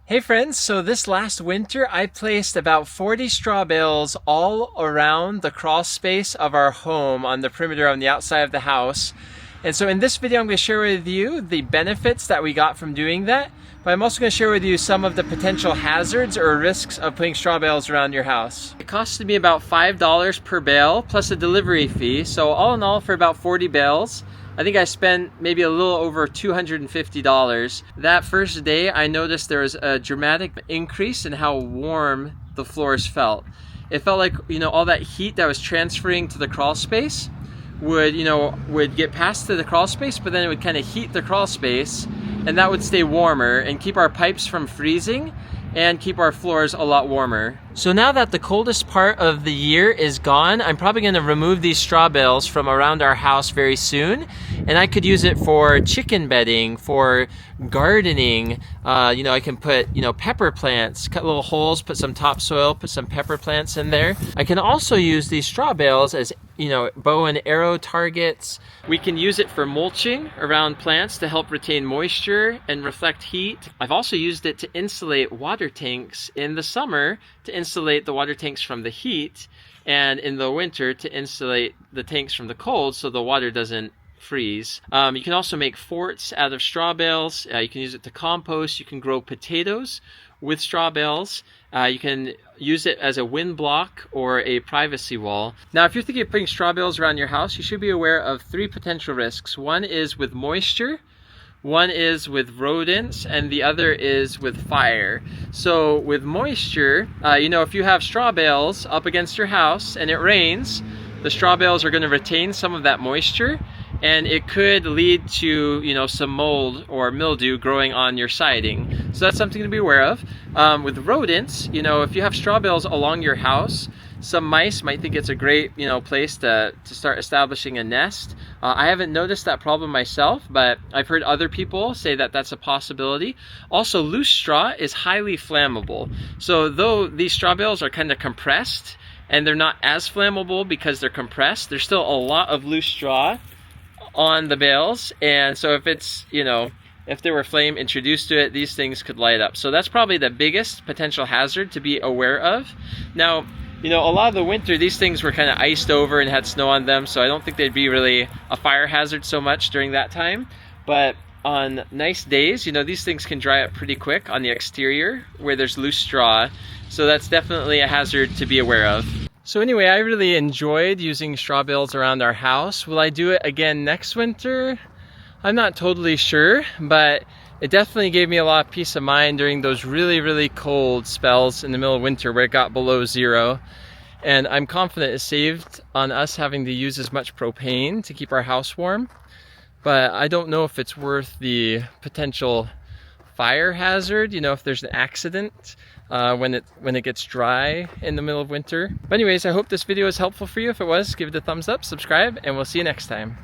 Hey friends, so this last winter I placed about 40 straw bales all around the crawl space of our home on the perimeter on the outside of the house. And so in this video I'm going to share with you the benefits that we got from doing that, but I'm also going to share with you some of the potential hazards or risks of putting straw bales around your house. It costed me about $5 per bale plus a delivery fee, so all in all for about 40 bales. I think I spent maybe a little over $250. That first day, I noticed there was a dramatic increase in how warm the floors felt. It felt like, all that heat that was transferring to the crawl space would get past to the crawl space, but then it would kind of heat the crawl space, and that would stay warmer and keep our pipes from freezing and keep our floors a lot warmer. So now that the coldest part of the year is gone, I'm probably going to remove these straw bales from around our house very soon, and I could use it for chicken bedding, for gardening. I can put pepper plants, cut little holes, put some topsoil, put some pepper plants in there. I can also use these straw bales as bow and arrow targets. We can use it for mulching around plants to help retain moisture and reflect heat. I've also used it to insulate water tanks in the summer, to insulate the water tanks from the heat, and in the winter to insulate the tanks from the cold so the water doesn't freeze. You can also make forts out of straw bales. You can use it to compost. You can grow potatoes with straw bales. You can use it as a wind block or a privacy wall. Now, if you're thinking of putting straw bales around your house, you should be aware of three potential risks. One is with moisture, one is with rodents, and the other is with fire. So with moisture, if you have straw bales up against your house and it rains, the straw bales are going to retain some of that moisture, and it could lead to some mold or mildew growing on your siding. So that's something to be aware of. With rodents, if you have straw bales along your house, some mice might think it's a great place to start establishing a nest. I haven't noticed that problem myself, but I've heard other people say that that's a possibility. Also, loose straw is highly flammable. So though these straw bales are kind of compressed and they're not as flammable because they're compressed, there's still a lot of loose straw on the bales, and so if it's if there were flame introduced to it, these things could light up. So that's probably the biggest potential hazard to be aware of. Now, a lot of the winter these things were kind of iced over and had snow on them, so I don't think they'd be really a fire hazard so much during that time. But on nice days, these things can dry up pretty quick on the exterior where there's loose straw, so that's definitely a hazard to be aware of. So anyway, I really enjoyed using straw bales around our house. Will I do it again next winter? I'm not totally sure, but it definitely gave me a lot of peace of mind during those really, really cold spells in the middle of winter where it got below zero. And I'm confident it saved on us having to use as much propane to keep our house warm. But I don't know if it's worth the potential fire hazard, if there's an accident when it gets dry in the middle of winter. But anyways, I hope this video is helpful for you. If it was, give it a thumbs up, subscribe, and we'll see you next time.